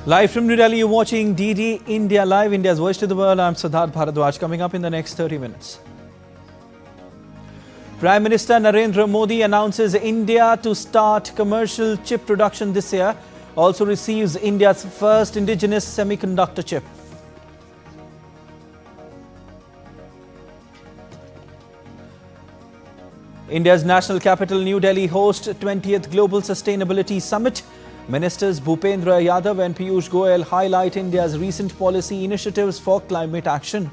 Live from New Delhi, you're watching DD India Live, India's voice to the world. I'm Siddharth Bharadwaj. Coming up in the next 30 minutes. Prime Minister Narendra Modi announces India to start commercial chip production this year. Also receives India's first indigenous semiconductor chip. India's national capital, New Delhi, hosts 20th Global Sustainability Summit. Ministers Bhupendra Yadav and Piyush Goyal highlight India's recent policy initiatives for climate action.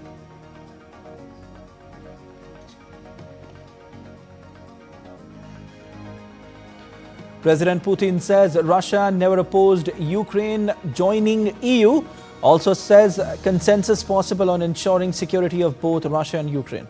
President Putin says Russia never opposed Ukraine joining EU. Also says consensus possible on ensuring security of both Russia and Ukraine.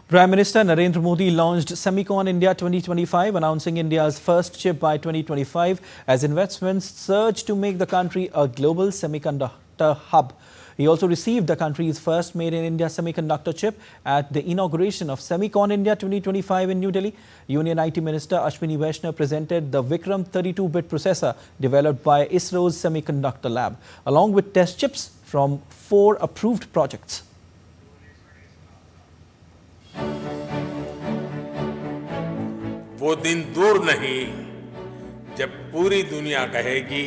Prime Minister Narendra Modi launched Semicon India 2025, announcing India's first chip by 2025 as investments surge to make the country a global semiconductor hub. He also received the country's first made-in-India semiconductor chip at the inauguration of Semicon India 2025 in New Delhi. Union IT Minister Ashwini Vaishnaw presented the Vikram 32-bit processor developed by ISRO's Semiconductor Lab, along with test chips from 4 approved projects. वो दिन दूर नहीं जब पूरी दुनिया कहेगी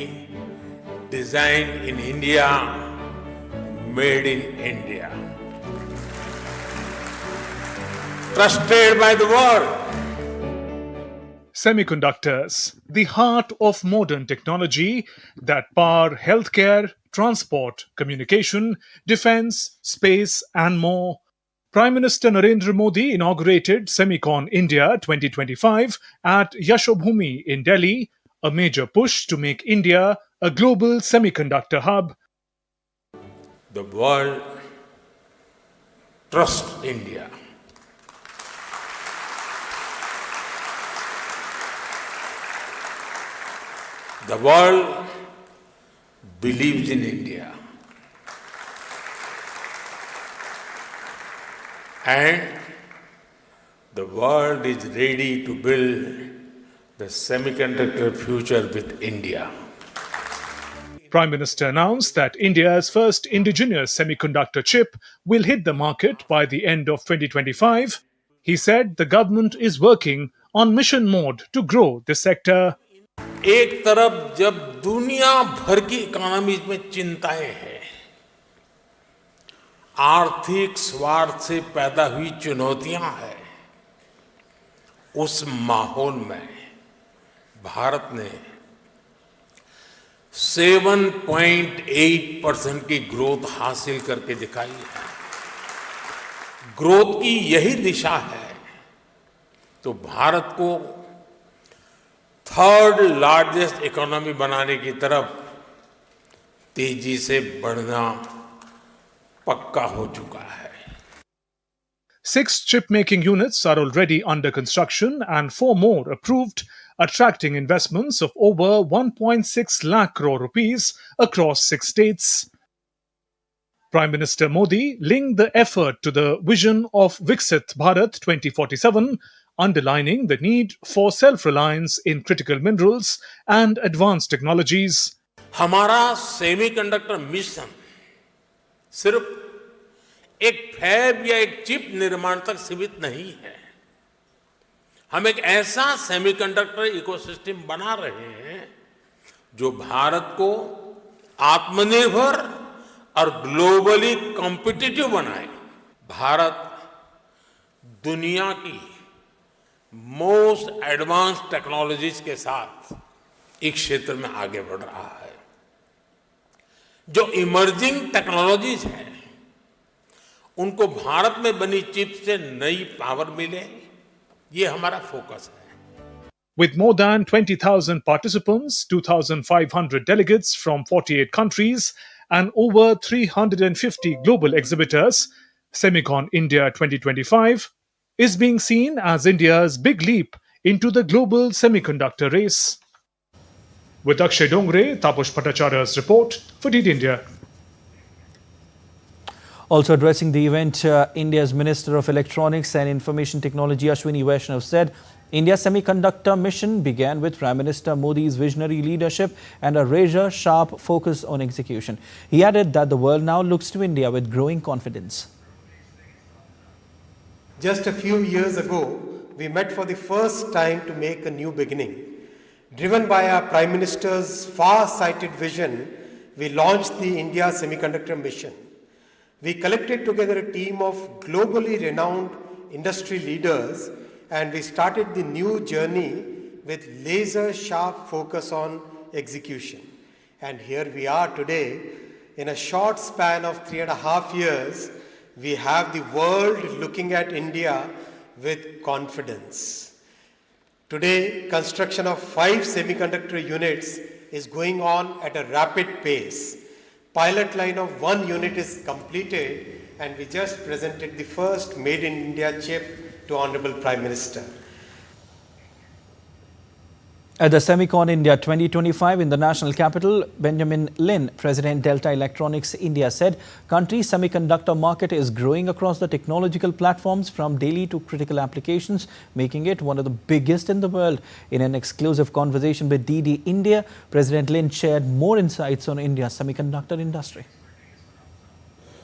design in India, made in India, trusted by the world. Semiconductors, the heart of modern technology that power healthcare, transport, communication, defense, space, and more. Prime Minister Narendra Modi inaugurated Semicon India 2025 at Yashobhoomi in Delhi, a major push to make India a global semiconductor hub. The world trusts India. The world believes in India. And the world is ready to build the semiconductor future with India. Prime Minister announced that India's first indigenous semiconductor chip will hit the market by the end of 2025. He said the government is working on mission mode to grow this sector. एक तरफ जब दुनिया भर की economies में चिंताएं हैं, आर्थिक स्वार्थ से पैदा हुई चुनौतियां हैं, उस माहौल में भारत ने 7.8% की ग्रोथ हासिल करके दिखाई है. ग्रोथ की यही दिशा है तो भारत को थर्ड लार्जेस्ट इकोनॉमी बनाने की तरफ तेजी से बढ़ना पक्का हो चुका है. 6 chip-making units are already under construction and 4 more approved, attracting investments of over 1.6 lakh crore rupees across 6 states. Prime Minister Modi linked the effort to the vision of Viksit Bharat 2047, underlining the need for self-reliance in critical minerals and advanced technologies. हमारा semiconductor mission सिर्फ एक fab या एक chip निर्माण तक सीमित नहीं है. हम एक ऐसा सेमीकंडक्टर इकोसिस्टम बना रहे हैं जो भारत को आत्मनिर्भर और ग्लोबली कॉम्पिटिटिव बनाए. भारत दुनिया की मोस्ट एडवांस्ड टेक्नोलॉजीज के साथ एक क्षेत्र में आगे बढ़ रहा है. जो इमर्जिंग टेक्नोलॉजीज हैं उनको भारत में बनी चिप से नई पावर मिले, ये हमारा फोकस है. With more than 20,000 participants, 2,500 delegates from 48 countries, and over 350 global exhibitors, Semicon India 2025 is being seen as India's big leap into the global semiconductor race. With Akshay Dongre, Taposh Bhattacharya's report for DD India. Also addressing the event, India's Minister of Electronics and Information Technology Ashwini Vaishnav said India's semiconductor mission began with Prime Minister Modi's visionary leadership and a razor-sharp focus on execution. He added that the world now looks to India with growing confidence. Just a few years ago, we met for the first time to make a new beginning. Driven by our Prime Minister's far-sighted vision, we launched the India Semiconductor Mission. We collected together a team of globally renowned industry leaders and we started the new journey with laser-sharp focus on execution. And here we are today. In a short span of 3.5 years, we have the world looking at India with confidence. Today, construction of 5 semiconductor units is going on at a rapid pace. Pilot line of 1 unit is completed and we just presented the first Made in India chip to Honorable Prime Minister. At the Semicon India 2025 in the national capital, Benjamin Lin, President Delta Electronics India, said country's semiconductor market is growing across the technological platforms from daily to critical applications, making it one of the biggest in the world. In an exclusive conversation with DD India, President Lin shared more insights on India's semiconductor industry.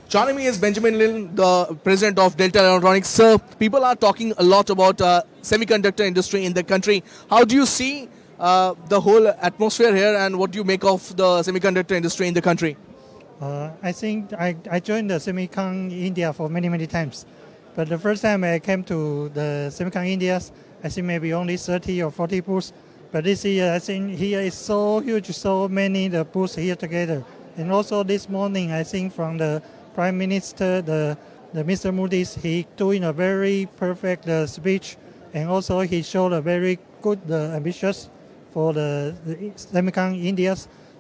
Joining me is Benjamin Lin, the president of Delta Electronics. Sir, people are talking a lot about semiconductor industry in the country. How do you see the whole atmosphere here and what do you make of the semiconductor industry in the country? I think I joined the Semicon India for many times. But the first time I came to the Semicon India, I think maybe only 30 or 40 booths. But this year, I think here is so huge, so many the booths here together. And also this morning, I think from the Prime Minister, the Mr. Modi, he doing a very perfect speech, and also he showed a very good ambitious for the Semicon India,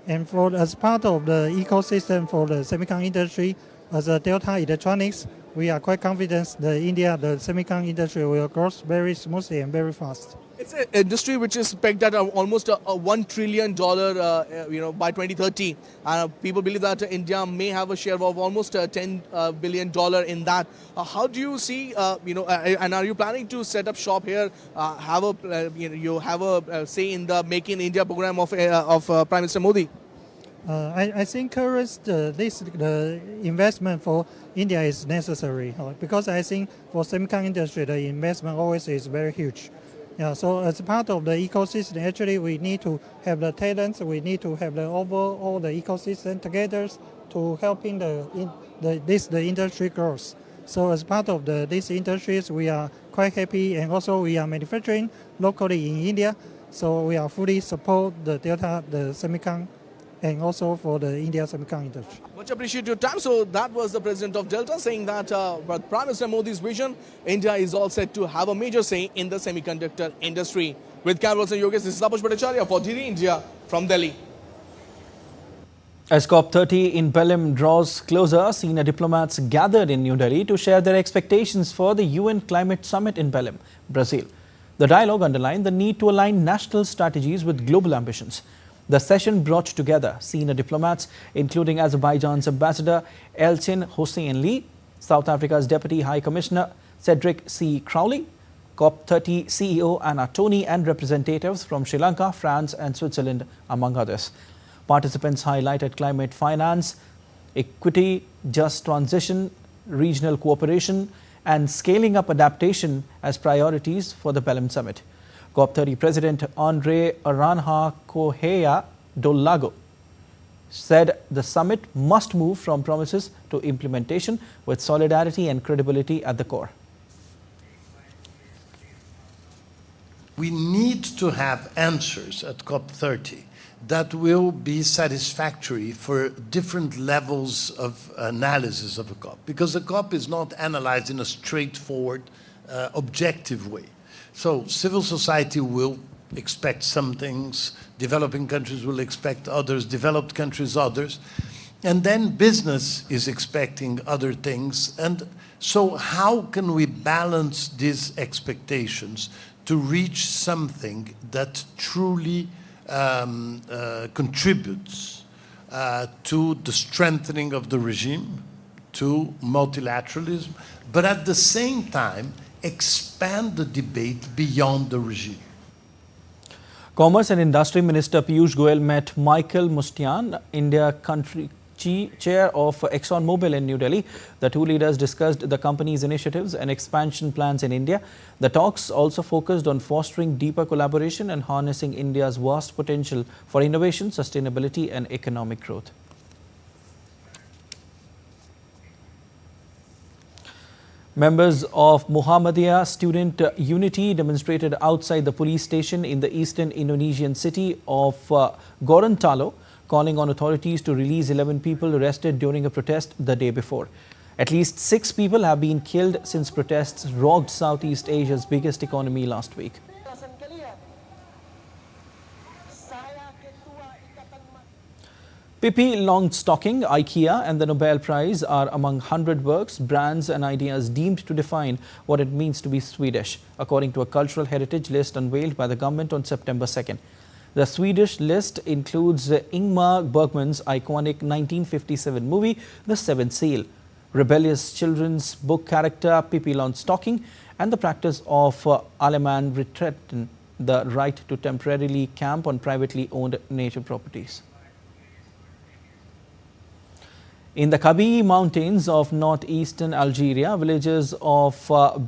and for as part of the ecosystem for the Semicon industry, as a Delta Electronics, we are quite confident the Semicon industry will grow very smoothly and very fast. It's an industry which is pegged at almost a $1 trillion, by 2030. People believe that India may have a share of almost $10 billion in that. How do you see, and are you planning to set up shop here? You have a say in the Make in India program of Prime Minister Modi? I think the investment for India is necessary because I think for Semicon industry the investment always is very huge. Yeah, so as part of the ecosystem, actually we need to have the talents, we need to have the overall the ecosystem together to helping the industry growth. So as part of these industries, we are quite happy, and also we are manufacturing locally in India. So we are fully support the Delta, the Semicon, and also for the India Semicon industry. Much appreciate your time. So that was the president of Delta saying that with Prime Minister Modi's vision, India is all set to have a major say in the semiconductor industry. With cameras and Yogesh, this is Taposh Bhattacharya for DD India from Delhi. As COP30 in Belém draws closer, senior diplomats gathered in New Delhi to share their expectations for the UN Climate Summit in Belém, Brazil. The dialogue underlined the need to align national strategies with global ambitions. The session brought together senior diplomats, including Azerbaijan's ambassador Elchin Hossein Lee, South Africa's Deputy High Commissioner Cedric C. Crowley, COP30 CEO Anna Tony, and representatives from Sri Lanka, France and Switzerland, among others. Participants highlighted climate finance, equity, just transition, regional cooperation, and scaling up adaptation as priorities for the Belém summit. COP30 President Andre Aranja Correia do Lago said the summit must move from promises to implementation with solidarity and credibility at the core. We need to have answers at COP30 that will be satisfactory for different levels of analysis of a COP, because a COP is not analyzed in a straightforward, objective way. So civil society will expect some things, developing countries will expect others, developed countries others. And then business is expecting other things. And so how can we balance these expectations to reach something that truly contributes to the strengthening of the regime, to multilateralism, but at the same time expand the debate beyond the regime? Commerce and Industry Minister Piyush Goyal met Michael Mustian, India country chair of ExxonMobil in New Delhi. The two leaders discussed the company's initiatives and expansion plans in India. The talks also focused on fostering deeper collaboration and harnessing India's vast potential for innovation, sustainability and economic growth. Members of Muhammadiyah Student Unity demonstrated outside the police station in the eastern Indonesian city of Gorontalo, calling on authorities to release 11 people arrested during a protest the day before. At least 6 people have been killed since protests rocked Southeast Asia's biggest economy last week. Pippi Longstocking, IKEA and the Nobel Prize are among 100 works, brands and ideas deemed to define what it means to be Swedish, according to a cultural heritage list unveiled by the government on September 2nd. The Swedish list includes Ingmar Bergman's iconic 1957 movie, The Seventh Seal, rebellious children's book character Pippi Longstocking, and the practice of Alleman Retretten, the right to temporarily camp on privately owned nature properties. In the Kabylie Mountains of northeastern Algeria, villagers of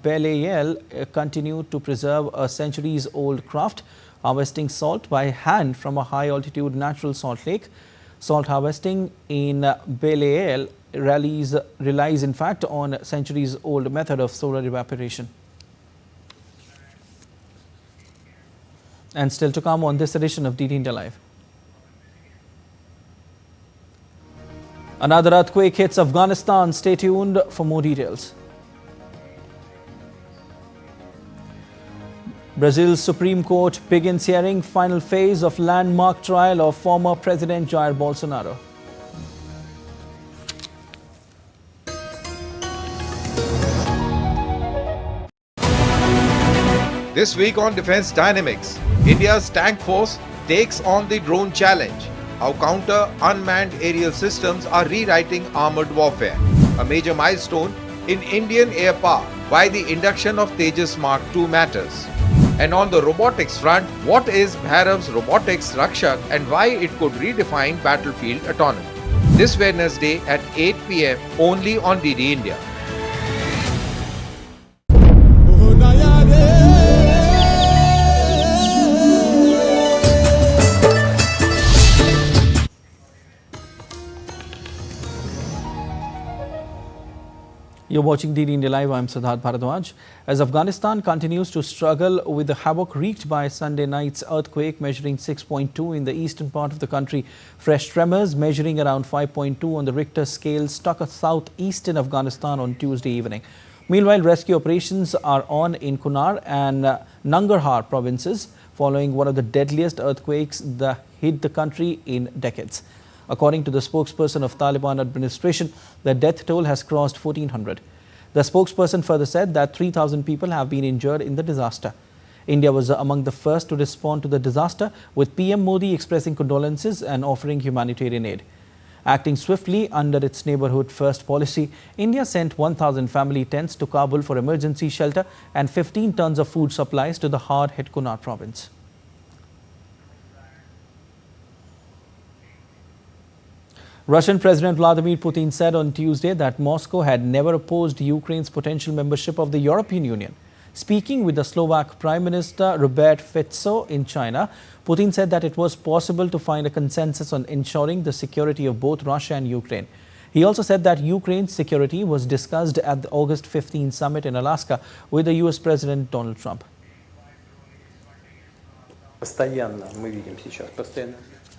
Belayel continue to preserve a centuries-old craft, harvesting salt by hand from a high-altitude natural salt lake. Salt harvesting in Belayel relies in fact on a centuries-old method of solar evaporation. And still to come on this edition of DD India Live. Another earthquake hits Afghanistan. Stay tuned for more details. Brazil's Supreme Court begins hearing final phase of landmark trial of former President Jair Bolsonaro. This week on Defense Dynamics, India's tank force takes on the drone challenge. How counter unmanned aerial systems are rewriting armored warfare. A major milestone in Indian air power, why the induction of Tejas Mark II matters. And on the robotics front, what is Bhairav's robotics Rakshak and why it could redefine battlefield autonomy. This Wednesday at 8 p.m. only on DD India. You're watching DD India Live. I'm Siddharth Bharadwaj. As Afghanistan continues to struggle with the havoc wreaked by Sunday night's earthquake measuring 6.2 in the eastern part of the country, fresh tremors measuring around 5.2 on the Richter scale struck southeastern Afghanistan on Tuesday evening. Meanwhile, rescue operations are on in Kunar and Nangarhar provinces following one of the deadliest earthquakes that hit the country in decades. According to the spokesperson of Taliban administration, the death toll has crossed 1,400. The spokesperson further said that 3,000 people have been injured in the disaster. India was among the first to respond to the disaster, with PM Modi expressing condolences and offering humanitarian aid. Acting swiftly under its neighborhood first policy, India sent 1,000 family tents to Kabul for emergency shelter and 15 tons of food supplies to the hard-hit Kunar province. Russian President Vladimir Putin said on Tuesday that Moscow had never opposed Ukraine's potential membership of the European Union. Speaking with the Slovak Prime Minister Robert Fico in China, Putin said that it was possible to find a consensus on ensuring the security of both Russia and Ukraine. He also said that Ukraine's security was discussed at the August 15 summit in Alaska with the US President Donald Trump.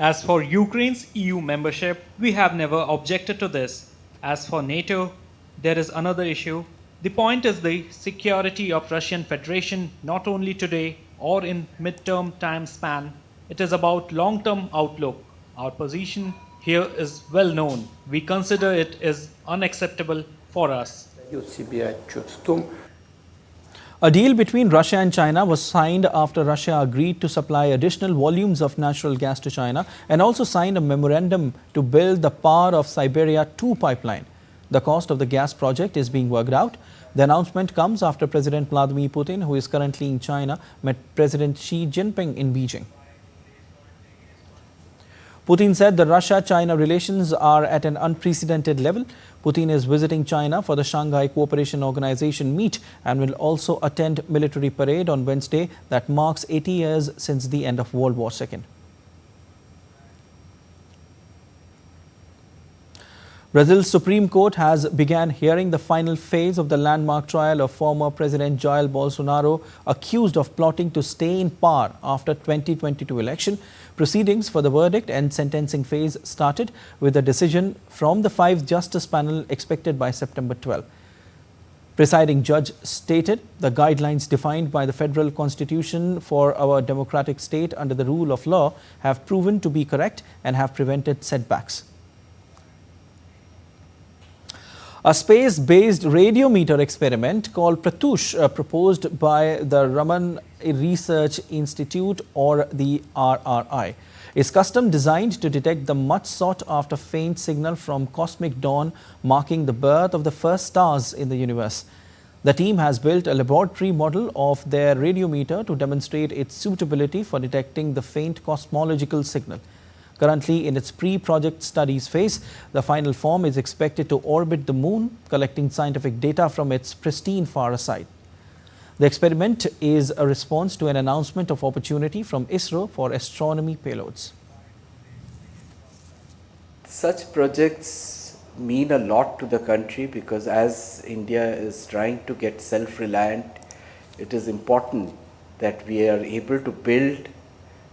As for Ukraine's EU membership, we have never objected to this. As for NATO, there is another issue. The point is the security of Russian Federation, not only today or in mid-term time span. It is about long-term outlook. Our position here is well known. We consider it is unacceptable for us. A deal between Russia and China was signed after Russia agreed to supply additional volumes of natural gas to China and also signed a memorandum to build the Power of Siberia 2 pipeline. The cost of the gas project is being worked out. The announcement comes after President Vladimir Putin, who is currently in China, met President Xi Jinping in Beijing. Putin said the Russia-China relations are at an unprecedented level. Putin is visiting China for the Shanghai Cooperation Organization meet and will also attend military parade on Wednesday that marks 80 years since the end of World War II. Brazil's Supreme Court has begun hearing the final phase of the landmark trial of former President Jair Bolsonaro, accused of plotting to stay in power after 2022 election. Proceedings for the verdict and sentencing phase started with a decision from the 5-justice panel expected by September 12. Presiding judge stated the guidelines defined by the federal constitution for our democratic state under the rule of law have proven to be correct and have prevented setbacks. A space-based radiometer experiment called Pratyush, proposed by the Raman Research Institute, or the RRI, is custom designed to detect the much sought-after faint signal from cosmic dawn, marking the birth of the first stars in the universe. The team has built a laboratory model of their radiometer to demonstrate its suitability for detecting the faint cosmological signal. Currently in its pre-project studies phase, the final form is expected to orbit the moon, collecting scientific data from its pristine far side. The experiment is a response to an announcement of opportunity from ISRO for astronomy payloads. Such projects mean a lot to the country because as India is trying to get self-reliant, it is important that we are able to build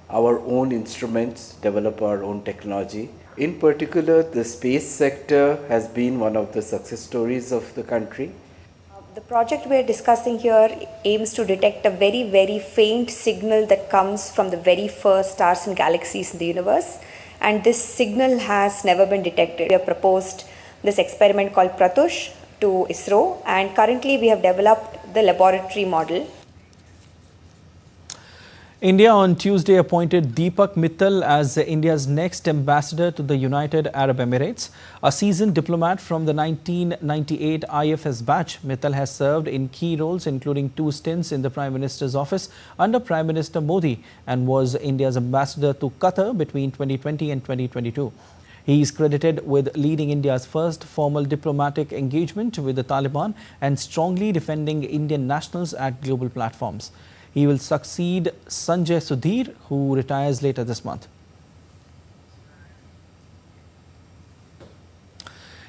our own instruments, develop our own technology. In particular, the space sector has been one of the success stories of the country. The project we are discussing here aims to detect a very, very faint signal that comes from the very first stars and galaxies in the universe. And this signal has never been detected. We have proposed this experiment called Pratyush to ISRO, and currently we have developed the laboratory model. India on Tuesday appointed Deepak Mittal as India's next ambassador to the United Arab Emirates. A seasoned diplomat from the 1998 IFS batch, Mittal has served in key roles including 2 stints in the Prime Minister's office under Prime Minister Modi and was India's ambassador to Qatar between 2020 and 2022. He is credited with leading India's first formal diplomatic engagement with the Taliban and strongly defending Indian nationals at global platforms. He will succeed Sanjay Sudhir, who retires later this month.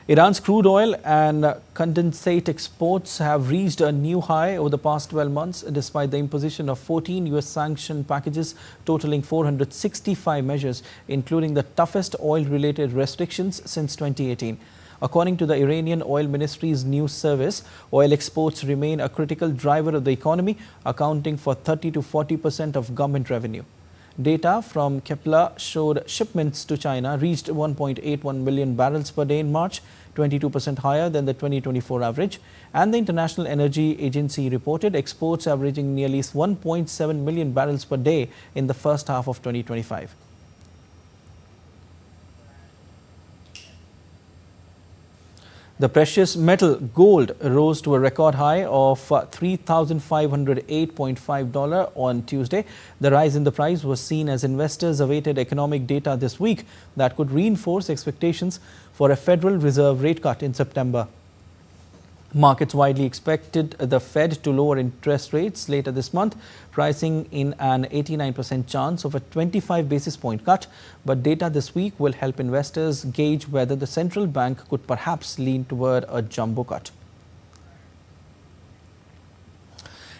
Iran's crude oil and condensate exports have reached a new high over the past 12 months, despite the imposition of 14 US sanction packages totaling 465 measures, including the toughest oil-related restrictions since 2018. According to the Iranian Oil Ministry's news service, oil exports remain a critical driver of the economy, accounting for 30 to 40% of government revenue. Data from Kepler showed shipments to China reached 1.81 million barrels per day in March, 22% higher than the 2024 average. And the International Energy Agency reported exports averaging nearly 1.7 million barrels per day in the first half of 2025. The precious metal gold rose to a record high of $3,508.5 on Tuesday. The rise in the price was seen as investors awaited economic data this week that could reinforce expectations for a Federal Reserve rate cut in September. Markets widely expected the Fed to lower interest rates later this month, pricing in an 89% chance of a 25 basis point cut. But data this week will help investors gauge whether the central bank could perhaps lean toward a jumbo cut.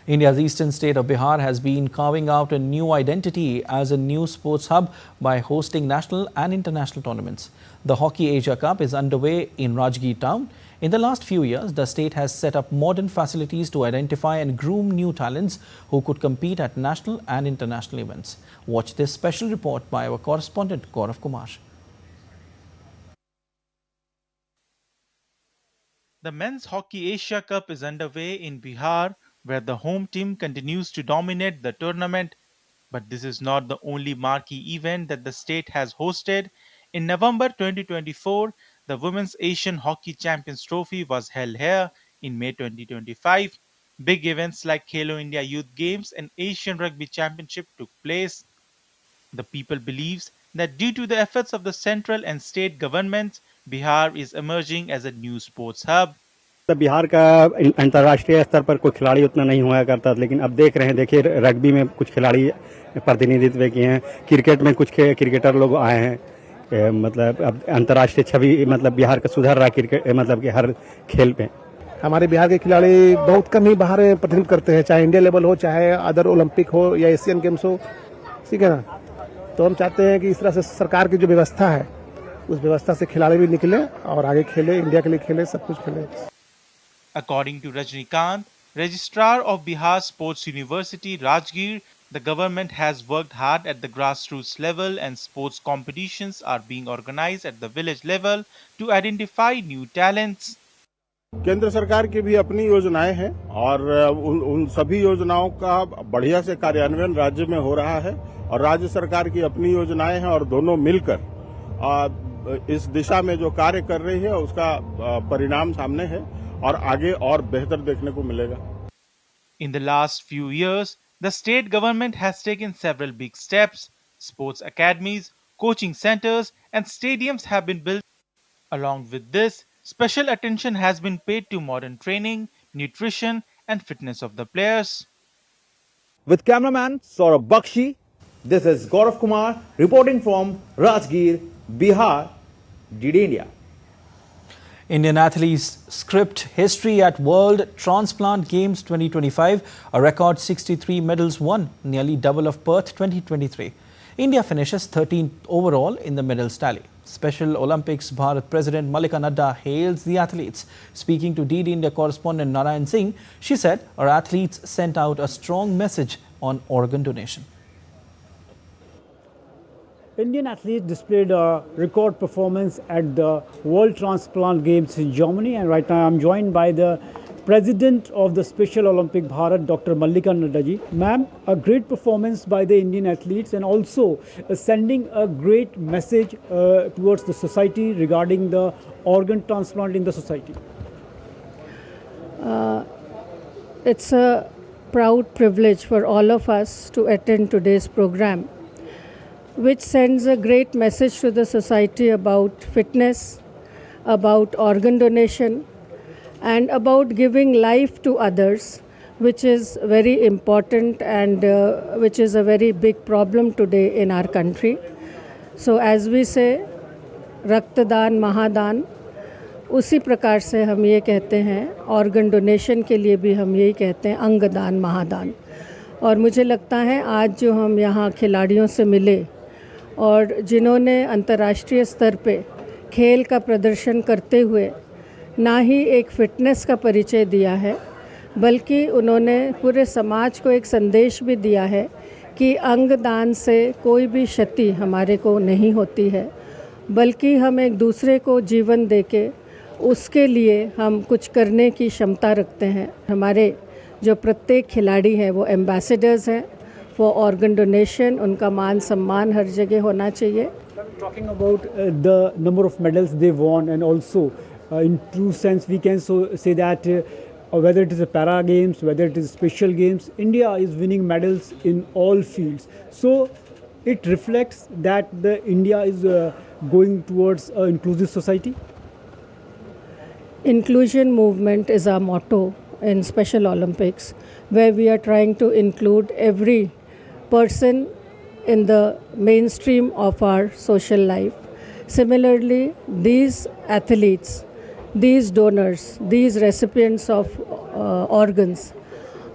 India's eastern state of Bihar has been carving out a new identity as a new sports hub by hosting national and international tournaments. The Hockey Asia Cup is underway in Rajgir town. In the last few years, the state has set up modern facilities to identify and groom new talents who could compete at national and international events. Watch this special report by our correspondent Gaurav Kumar. The Men's Hockey Asia Cup is underway in Bihar, where the home team continues to dominate the tournament. But this is not the only marquee event that the state has hosted. In November 2024, the Women's Asian Hockey Champions Trophy was held here. In May 2025, big events like Khelo India Youth Games and Asian Rugby Championship took place. The people believes that due to the efforts of the central and state governments, Bihar is emerging as a new sports hub. Bihar का अंतर्राष्ट्रीय स्तर पर कोई खिलाड़ी उतना नहीं हुआ करता, लेकिन अब देख रहे हैं, देखिए रग्बी में कुछ खिलाड़ी प्रतिनिधित्व किए हैं, क्रिकेट में कुछ क्रिकेटर लोग आए हैं, मतलब अब अंतर्राष्ट्रीय छवि मतलब बिहार का सुधर रहा है क्रिकेट मतलब कि हर खेल पे। हमारे बिहार के खिलाड़ी बहुत कम ही बाहर प्रतिनिधित्व करते हैं, चाहे इंडिया लेवल हो, चाहे अदर ओलंपिक हो या एशियन गेम्स हो, ठीक है ना। तो हम चाहते हैं कि इस तरह से सरकार की जो व्यवस्था है उस व्यवस्था से खिलाड़ी भी निकले और आगे खेले, इंडिया के लिए खेले, सब कुछ खेले। According to Rajnikant, Registrar of Bihar Sports University, Rajgir, the government has worked hard at the grassroots level and sports competitions are being organized at the village level to identify new talents. केंद्र सरकार की भी अपनी योजनाएं हैं और उन सभी योजनाओं का बढ़िया से कार्यान्वयन राज्य में हो रहा है और राज्य सरकार की अपनी योजनाएं हैं और दोनों मिलकर इस दिशा में जो कार्य कर रही है उसका परिणाम सामने है और आगे और बेहतर देखने को मिलेगा। In the last few years, the state government has taken several big steps. Sports academies, coaching centers, and stadiums have been built. Along with this, special attention has been paid to modern training, nutrition, and fitness of the players. With cameraman Saurabh Bakshi, this is Gaurav Kumar reporting from Rajgir, Bihar, DD India. Indian athletes script history at World Transplant Games 2025. A record 63 medals won, nearly double of Perth 2023. India finishes 13th overall in the medals tally. Special Olympics Bharat President Malika Nadda hails the athletes. Speaking to DD India correspondent Narayan Singh, she said our athletes sent out a strong message on organ donation. Indian athletes displayed a record performance at the World Transplant Games in Germany, and right now I'm joined by the President of the Special Olympic Bharat, Dr. Malika Nadda ji. Ma'am, a great performance by the Indian athletes and also sending a great message towards the society regarding the organ transplant in the society. It's a proud privilege for all of us to attend today's program, which sends a great message to the society about fitness, about organ donation, and about giving life to others, which is very important and which is a very big problem today in our country. So as we say, रक्तदान महादान, उसी प्रकार से हम ये कहते हैं organ donation के लिए भी हम यही कहते हैं अंगदान महादान। और मुझे लगता है आज जो हम यहाँ खिलाड़ियों से मिले और जिन्होंने अंतर्राष्ट्रीय स्तर पे खेल का प्रदर्शन करते हुए ना ही एक फिटनेस का परिचय दिया है, बल्कि उन्होंने पूरे समाज को एक संदेश भी दिया है कि अंगदान से कोई भी क्षति हमारे को नहीं होती है, बल्कि हम एक दूसरे को जीवन देके उसके लिए हम कुछ करने की क्षमता रखते हैं। हमारे जो प्रत्येक खिलाड़ी हैं वो एम्बेसडर्स हैं फॉर ऑर्गन डोनेशन, उनका मान सम्मान हर जगह होना चाहिए। Talking about the number of medals they won, and also in true sense we can say that whether it is a para games, whether it is special games, India is winning medals in all fields. So it reflects that the India is going towards an inclusive society. Inclusion movement is our motto in Special Olympics, where we are trying to include every person in the mainstream of our social life. Similarly, these athletes, these donors, these recipients of organs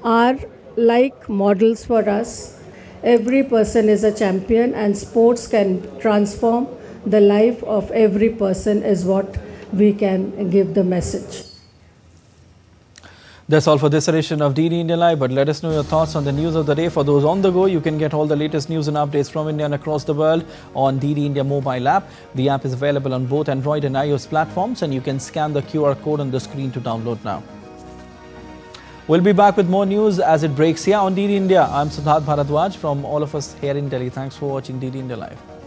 are like models for us. Every person is a champion, and sports can transform the life of every person is what we can give the message. That's all for this edition of DD India Live, but let us know your thoughts on the news of the day. For those on the go, you can get all the latest news and updates from India and across the world on DD India mobile app. The app is available on both Android and iOS platforms, and you can scan the QR code on the screen to download now. We'll be back with more news as it breaks here on DD India. I'm Prasar Bharati from all of us here in Delhi. Thanks for watching DD India Live.